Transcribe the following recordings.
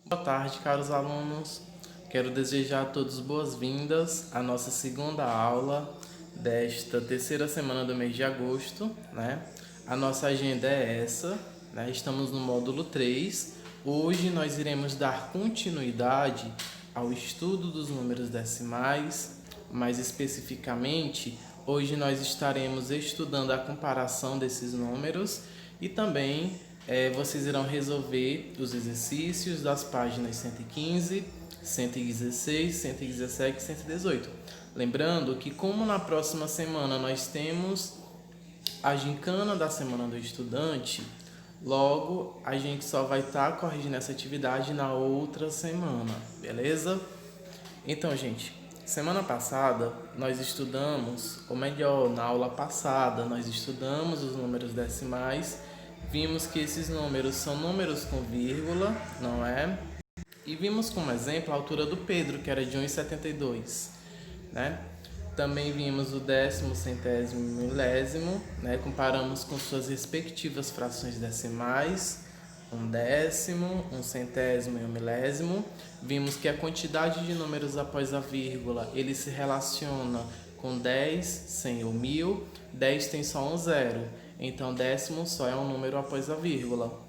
Boa tarde, caros alunos. Quero desejar a todos boas-vindas à nossa segunda aula desta terceira semana do mês de agosto, né? A nossa agenda é essa, né? Estamos no módulo 3. Hoje nós iremos dar continuidade ao estudo dos números decimais, mais especificamente, hoje nós estaremos estudando a comparação desses números e também vocês irão resolver os exercícios das páginas 115, 116, 117 e 118. Lembrando que, como na próxima semana nós temos a gincana da Semana do Estudante, logo a gente só vai estar corrigindo essa atividade na outra semana, beleza? Então, gente, semana passada nós estudamos, ou melhor, na aula passada nós estudamos os números decimais, vimos que esses números são números com vírgula, não é? E vimos como exemplo a altura do Pedro, que era de 1,72, né? Também vimos o décimo, centésimo e milésimo, né? Comparamos com suas respectivas frações decimais, um décimo, um centésimo e um milésimo. Vimos que a quantidade de números após a vírgula, ele se relaciona com 10, 100 ou 1000. 10 tem só um zero, então décimo só é um número após a vírgula.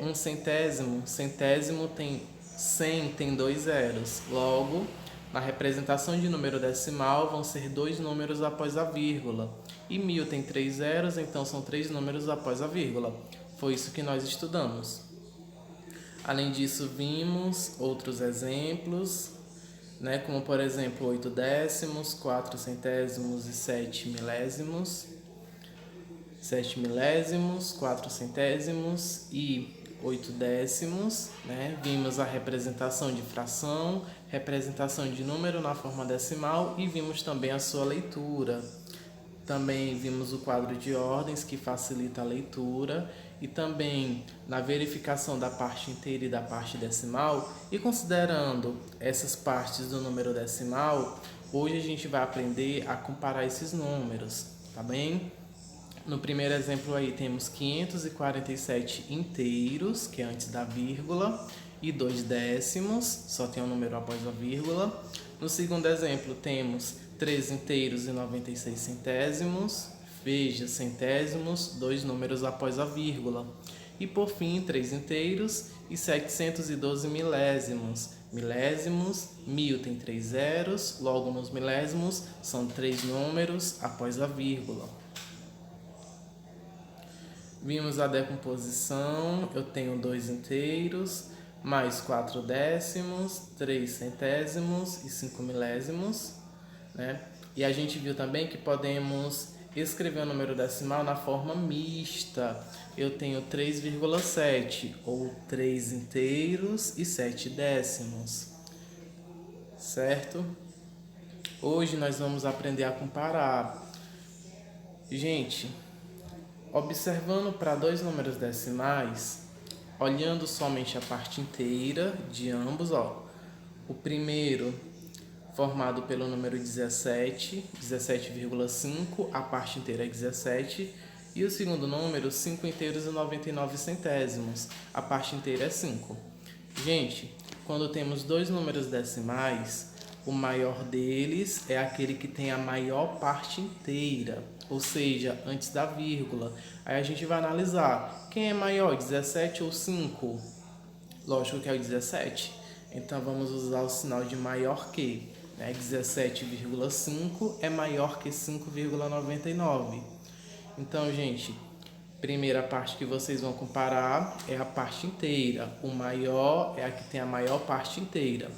Um centésimo, centésimo tem 100, tem dois zeros. Logo, na representação de número decimal, vão ser dois números após a vírgula. E 1000 tem três zeros, então são três números após a vírgula. Foi isso que nós estudamos. Além disso, vimos outros exemplos, né, como por exemplo 8 décimos, 4 centésimos e 7 milésimos. 7 milésimos, 4 centésimos e 8 décimos, né? Vimos a representação de fração, representação de número na forma decimal e vimos também a sua leitura. Também vimos o quadro de ordens, que facilita a leitura, e também na verificação da parte inteira e da parte decimal. E considerando essas partes do número decimal, hoje a gente vai aprender a comparar esses números, tá bem? No primeiro exemplo aí temos 547 inteiros, que é antes da vírgula, e 2 décimos, só tem um número após a vírgula. No segundo exemplo temos 3 inteiros e 96 centésimos, veja, centésimos, dois números após a vírgula. E por fim, 3 inteiros e 712 milésimos. Milésimos, 1000 tem 3 zeros, logo nos milésimos são 3 números após a vírgula. Vimos a decomposição, eu tenho 2 inteiros, mais 4 décimos, 3 centésimos e 5 milésimos, né? E a gente viu também que podemos escrever o número decimal na forma mista. Eu tenho 3,7, ou 3 inteiros e 7 décimos, certo? Hoje nós vamos aprender a comparar. Gente, observando para dois números decimais, olhando somente a parte inteira de ambos, ó. O primeiro, formado pelo número 17, 17,5, a parte inteira é 17. E o segundo número, 5 inteiros e 99 centésimos, a parte inteira é 5. Gente, quando temos dois números decimais, o maior deles é aquele que tem a maior parte inteira, ou seja, antes da vírgula. Aí a gente vai analisar quem é maior, 17 ou 5? Lógico que é o 17. Então vamos usar o sinal de maior que, né? 17,5 é maior que 5,99. Então, gente, primeira parte que vocês vão comparar é a parte inteira. O maior é a que tem a maior parte inteira.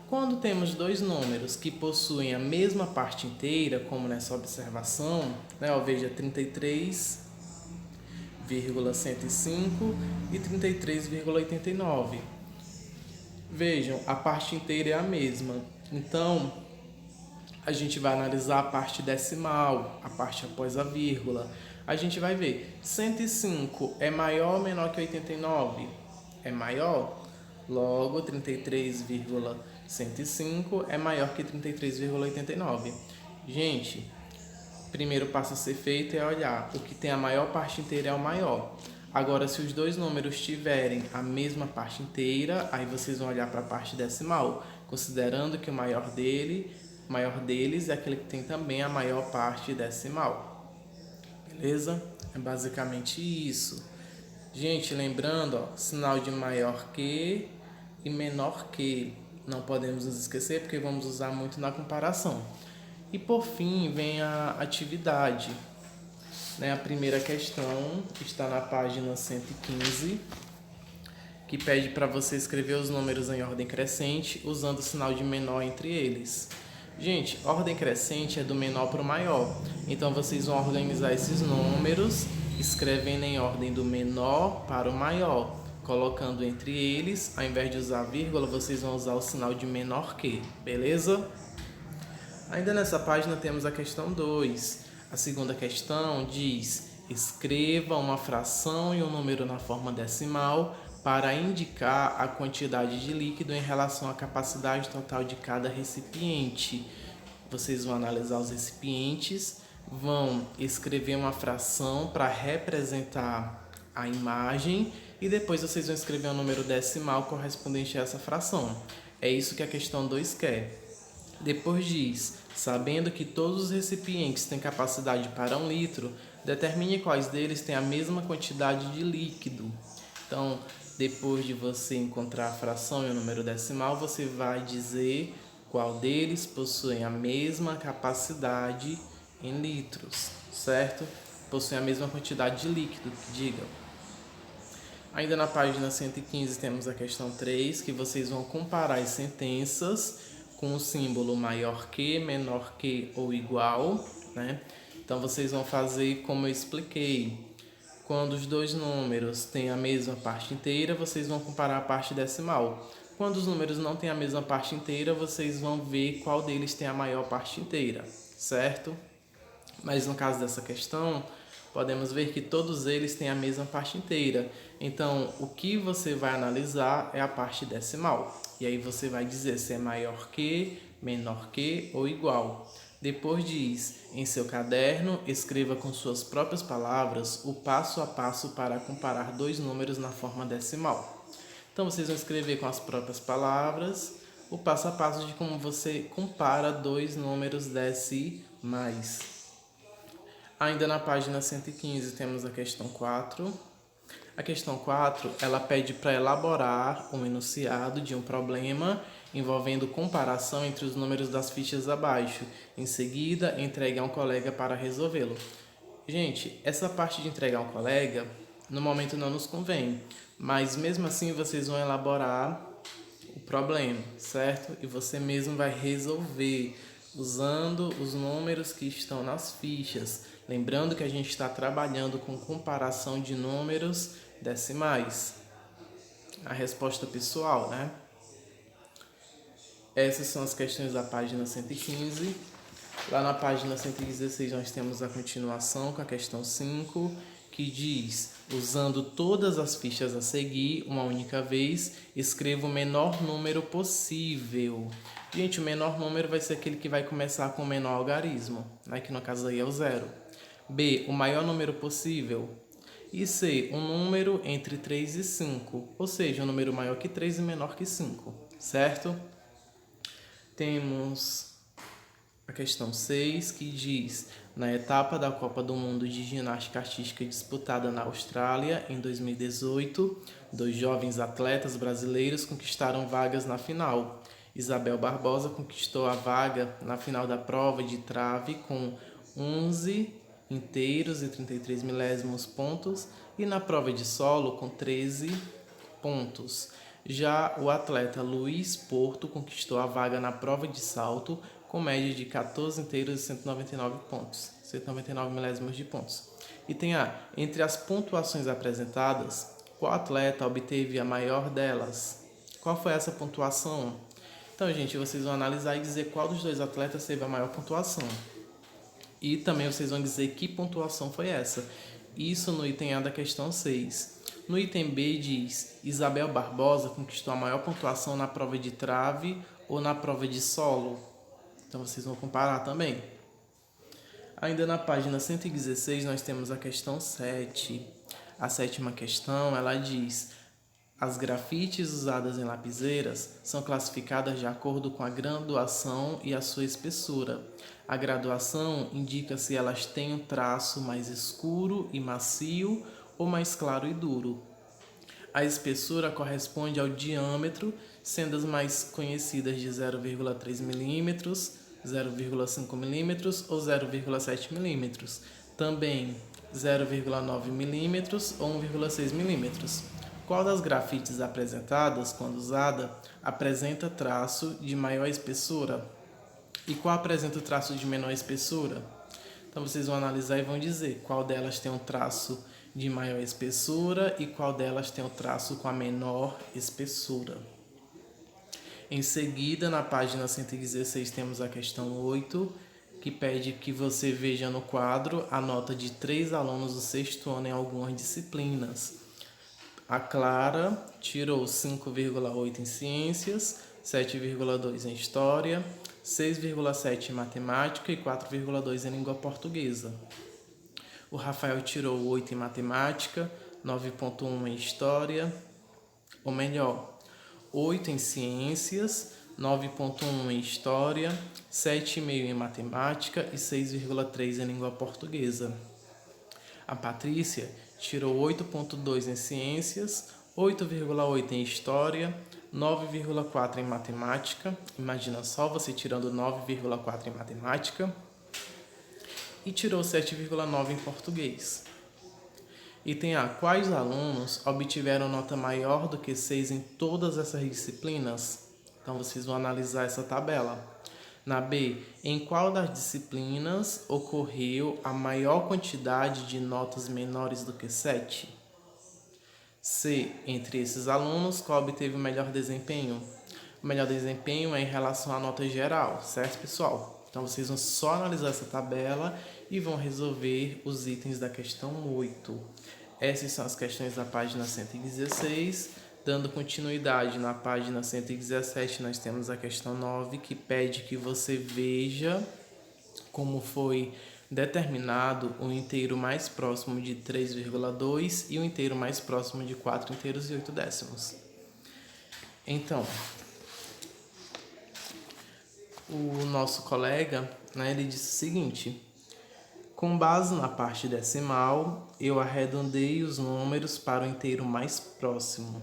Quando temos dois números que possuem a mesma parte inteira, como nessa observação, né, ó, veja 33,105 e 33,89. Vejam, a parte inteira é a mesma. Então, a gente vai analisar a parte decimal, a parte após a vírgula. A gente vai ver, 105 é maior ou menor que 89? É maior. Logo, 33,105 é maior que 33,89. Gente, primeiro passo a ser feito é olhar o que tem a maior parte inteira é o maior. Agora, se os dois números tiverem a mesma parte inteira, aí vocês vão olhar para a parte decimal, considerando que o maior deles é aquele que tem também a maior parte decimal. Beleza? É basicamente isso. Gente, lembrando, ó, sinal de maior que e menor que. Não podemos nos esquecer porque vamos usar muito na comparação. E por fim vem a atividade. Né? A primeira questão está na página 115, que pede para você escrever os números em ordem crescente, usando o sinal de menor entre eles. Gente, ordem crescente é do menor para o maior. Então vocês vão organizar esses números, escrevendo em ordem do menor para o maior, colocando entre eles, ao invés de usar vírgula, vocês vão usar o sinal de menor que, beleza? Ainda nessa página temos a questão 2. A segunda questão diz: escreva uma fração e um número na forma decimal para indicar a quantidade de líquido em relação à capacidade total de cada recipiente. Vocês vão analisar os recipientes, vão escrever uma fração para representar a imagem e depois vocês vão escrever um número decimal correspondente a essa fração. É isso que a questão 2 quer. Depois diz: sabendo que todos os recipientes têm capacidade para 1 litro, determine quais deles têm a mesma quantidade de líquido. Então, depois de você encontrar a fração e o número decimal, você vai dizer qual deles possui a mesma capacidade em litros, certo? Possui a mesma quantidade de líquido, diga. Ainda na página 115 temos a questão 3, que vocês vão comparar as sentenças com o símbolo maior que, menor que ou igual, né? Então vocês vão fazer como eu expliquei. Quando os dois números têm a mesma parte inteira, vocês vão comparar a parte decimal. Quando os números não têm a mesma parte inteira, vocês vão ver qual deles tem a maior parte inteira, certo? Mas no caso dessa questão, podemos ver que todos eles têm a mesma parte inteira. Então, o que você vai analisar é a parte decimal. E aí você vai dizer se é maior que, menor que ou igual. Depois diz: em seu caderno, escreva com suas próprias palavras o passo a passo para comparar dois números na forma decimal. Então, vocês vão escrever com as próprias palavras o passo a passo de como você compara dois números decimais. Ainda na página 115 temos a questão 4. A questão 4, ela pede para elaborar um enunciado de um problema envolvendo comparação entre os números das fichas abaixo. Em seguida, entregue a um colega para resolvê-lo. Gente, essa parte de entregar a um colega, no momento não nos convém, mas mesmo assim vocês vão elaborar o problema, certo? E você mesmo vai resolver usando os números que estão nas fichas. Lembrando que a gente está trabalhando com comparação de números decimais. A resposta pessoal, né? Essas são as questões da página 115. Lá na página 116 nós temos a continuação com a questão 5, que diz: usando todas as fichas a seguir uma única vez, escreva o menor número possível. Gente, o menor número vai ser aquele que vai começar com o menor algarismo, né? Que no caso aí é o 0. B, o maior número possível. E C, um número entre 3 e 5, ou seja, um número maior que 3 e menor que 5, certo? Temos a questão 6, que diz: na etapa da Copa do Mundo de Ginástica Artística disputada na Austrália em 2018, dois jovens atletas brasileiros conquistaram vagas na final. Isabel Barbosa conquistou a vaga na final da prova de trave com 11 inteiros e 33 milésimos pontos e na prova de solo com 13 pontos. Já o atleta Luiz Porto conquistou a vaga na prova de salto com média de 14 inteiros e 199 pontos, 199 milésimos de pontos. E tem entre as pontuações apresentadas, qual atleta obteve a maior delas? Qual foi essa pontuação? Então, gente, vocês vão analisar e dizer qual dos dois atletas teve a maior pontuação. E também vocês vão dizer que pontuação foi essa. Isso no item A da questão 6. No item B diz: Isabel Barbosa conquistou a maior pontuação na prova de trave ou na prova de solo. Então vocês vão comparar também. Ainda na página 116 nós temos a questão 7. A sétima questão, ela diz: as grafites usadas em lapiseiras são classificadas de acordo com a graduação e a sua espessura. A graduação indica se elas têm um traço mais escuro e macio ou mais claro e duro. A espessura corresponde ao diâmetro, sendo as mais conhecidas de 0,3 mm, 0,5 mm ou 0,7 mm. Também 0,9 mm ou 1,6 mm. Qual das grafites apresentadas, quando usada, apresenta traço de maior espessura? E qual apresenta o traço de menor espessura? Então vocês vão analisar e vão dizer qual delas tem um traço de maior espessura e qual delas tem o traço com a menor espessura. Em seguida, na página 116, temos a questão 8, que pede que você veja no quadro a nota de 3 alunos do sexto ano em algumas disciplinas. A Clara tirou 5,8 em Ciências, 7,2 em História, 6,7 em Matemática e 4,2 em Língua Portuguesa. O Rafael tirou 8 em Matemática, 9,1 em História, ou melhor, 8 em Ciências, 9,1 em História, 7,5 em Matemática e 6,3 em Língua Portuguesa. A Patrícia tirou 8,2 em Ciências, 8,8 em História, 9,4 em Matemática. Imagina só você tirando 9,4 em Matemática. E tirou 7,9 em Português. Item A. Quais alunos obtiveram nota maior do que 6 em todas essas disciplinas? Então, vocês vão analisar essa tabela. Na B, em qual das disciplinas ocorreu a maior quantidade de notas menores do que 7? C, entre esses alunos, qual obteve o melhor desempenho? O melhor desempenho é em relação à nota geral, certo, pessoal? Então, vocês vão só analisar essa tabela e vão resolver os itens da questão 8. Essas são as questões da página 116. Dando continuidade na página 117, nós temos a questão 9, que pede que você veja como foi determinado o inteiro mais próximo de 3,2 e o inteiro mais próximo de 4,8. Então, o nosso colega, ele disse o seguinte: com base na parte decimal, eu arredondei os números para o inteiro mais próximo.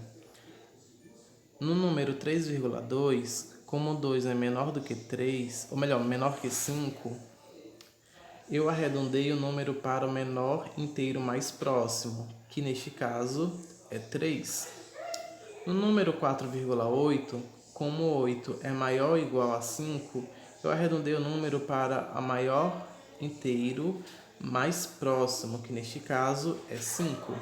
No número 3,2, como 2 é menor do que 3, ou melhor, menor que 5, eu arredondei o número para o menor inteiro mais próximo, que neste caso é 3. No número 4,8, como 8 é maior ou igual a 5, eu arredondei o número para o maior inteiro mais próximo, que neste caso é 5.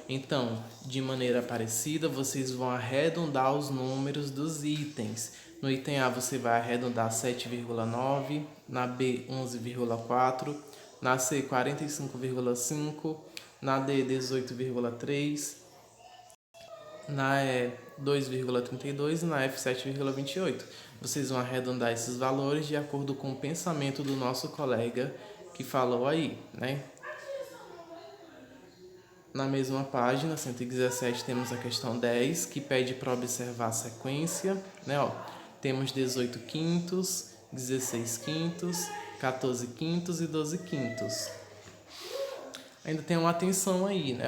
Então, de maneira parecida, vocês vão arredondar os números dos itens. No item A, você vai arredondar 7,9, na B, 11,4, na C, 45,5, na D, 18,3, na E, 2,32 e na F, 7,28. Vocês vão arredondar esses valores de acordo com o pensamento do nosso colega que falou aí, né? Na mesma página, 117, temos a questão 10, que pede para observar a sequência, né? Temos 18 quintos, 16 quintos, 14 quintos e 12 quintos. Ainda tem uma atenção aí, né?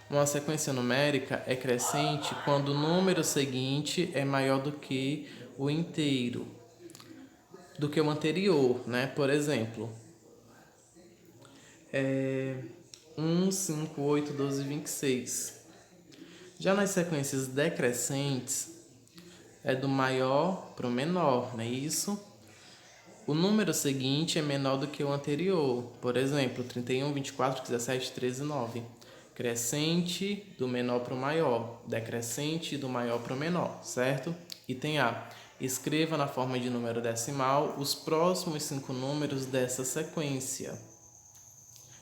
Uma sequência numérica é crescente quando o número seguinte é maior do que o inteiro, do que o anterior, né? Por exemplo, 1, 5, 8, 12, 26. Já nas sequências decrescentes, é do maior para o menor, não é isso? O número seguinte é menor do que o anterior. Por exemplo, 31, 24, 17, 13, 9. Crescente do menor para o maior. Decrescente do maior para o menor, certo? Item A. Escreva na forma de número decimal os próximos 5 números dessa sequência.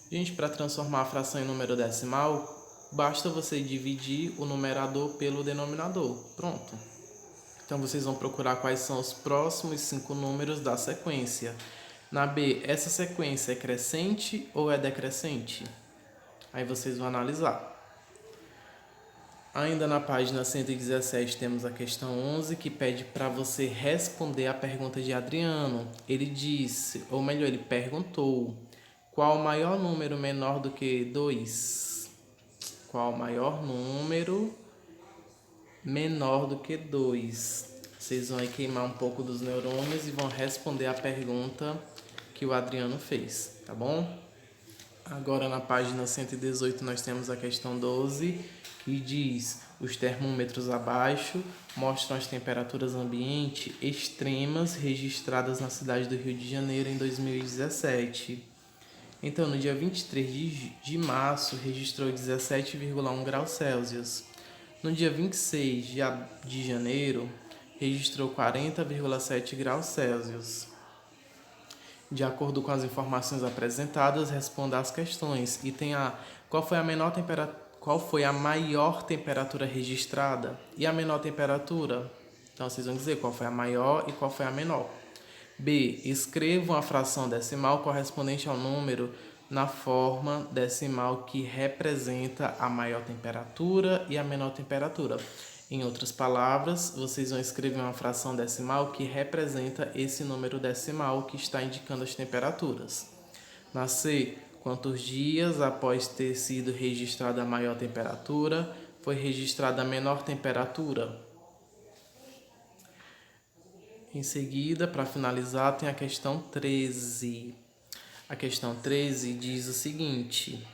Gente, para transformar a fração em número decimal, basta você dividir o numerador pelo denominador. Pronto. Então, vocês vão procurar quais são os próximos 5 números da sequência. Na B, essa sequência é crescente ou é decrescente? Aí vocês vão analisar. Ainda na página 117 temos a questão 11, que pede para você responder a pergunta de Adriano. Ele disse, ou melhor, ele perguntou: qual o maior número menor do que 2? Qual o maior número menor do que 2? Vocês vão aí queimar um pouco dos neurônios e vão responder a pergunta que o Adriano fez, tá bom? Agora na página 118 nós temos a questão 12, que diz: os termômetros abaixo mostram as temperaturas ambiente extremas registradas na cidade do Rio de Janeiro em 2017. Então, no dia 23 de março, registrou 17,1 graus Celsius. No dia 26 de janeiro, registrou 40,7 graus Celsius. De acordo com as informações apresentadas, responda às questões. E tem qual foi a maior temperatura registrada e a menor temperatura? Então vocês vão dizer qual foi a maior e qual foi a menor. B. Escreva uma fração decimal correspondente ao número na forma decimal que representa a maior temperatura e a menor temperatura. Em outras palavras, vocês vão escrever uma fração decimal que representa esse número decimal que está indicando as temperaturas. Na C, quantos dias após ter sido registrada a maior temperatura, foi registrada a menor temperatura? Em seguida, para finalizar, tem a questão 13. A questão 13 diz o seguinte: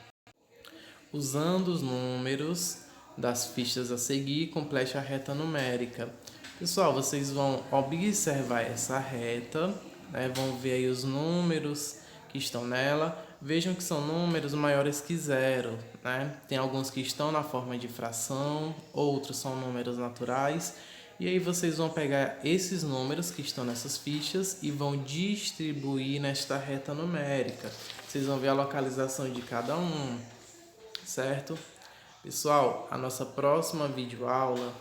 usando os números das fichas a seguir, complete a reta numérica. Pessoal, vocês vão observar essa reta, né? Vão ver aí os números que estão nela. Vejam que são números maiores que zero, né? Tem alguns que estão na forma de fração, outros são números naturais. E aí vocês vão pegar esses números que estão nessas fichas e vão distribuir nesta reta numérica. Vocês vão ver a localização de cada um, certo? Pessoal, a nossa próxima videoaula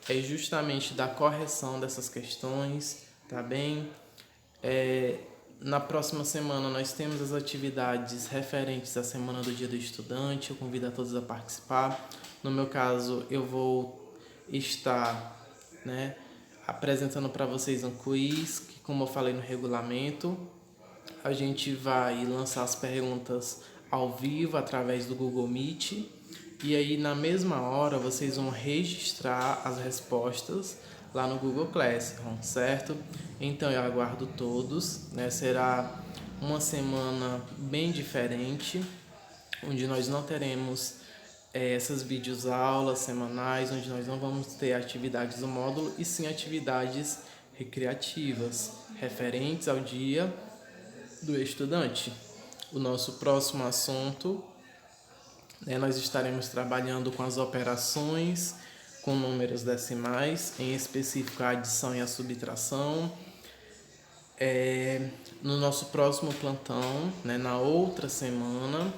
é justamente da correção dessas questões, tá bem? Na próxima semana nós temos as atividades referentes à Semana do Dia do Estudante. Eu convido a todos a participar. No meu caso, eu vou estar, apresentando para vocês um quiz, que, como eu falei no regulamento, a gente vai lançar as perguntas ao vivo através do Google Meet. E aí, na mesma hora, vocês vão registrar as respostas lá no Google Classroom, certo? Então, eu aguardo todos, né? Será uma semana bem diferente, onde nós não teremos essas videoaulas semanais, onde nós não vamos ter atividades do módulo, e sim atividades recreativas, referentes ao dia do estudante. O nosso próximo assunto, nós estaremos trabalhando com as operações com números decimais, em específico a adição e a subtração. No nosso próximo plantão, na outra semana,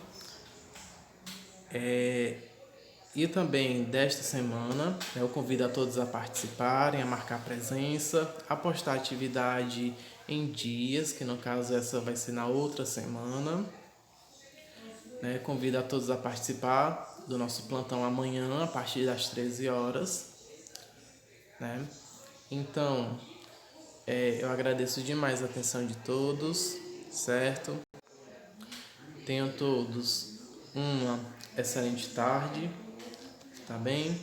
e também desta semana, eu convido a todos a participarem, a marcar presença, a postar atividade em dias, que no caso essa vai ser na outra semana. Convido a todos a participar do nosso plantão amanhã, a partir das 13 horas. Então, eu agradeço demais a atenção de todos, certo? Tenham todos uma excelente tarde, tá bem?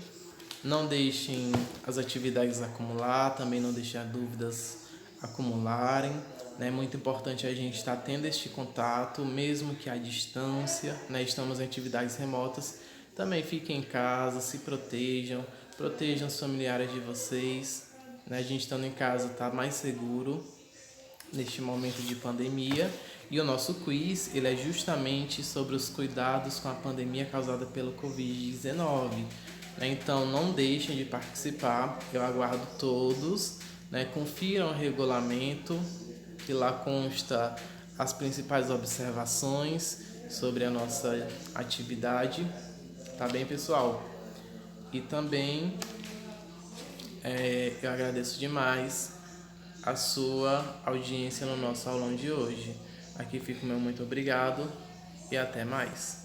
Não deixem as atividades acumular, também não deixem as dúvidas acumularem. É muito importante a gente estar tendo este contato, mesmo que à distância, estamos em atividades remotas. Também fiquem em casa, se protejam, protejam os familiares de vocês. A gente estando em casa está mais seguro neste momento de pandemia. E o nosso quiz, ele é justamente sobre os cuidados com a pandemia causada pelo Covid-19. Então, não deixem de participar, eu aguardo todos. Confiram o regulamento, que lá consta as principais observações sobre a nossa atividade, tá bem, pessoal? E também eu agradeço demais a sua audiência no nosso aulão de hoje. Aqui fica o meu muito obrigado e até mais.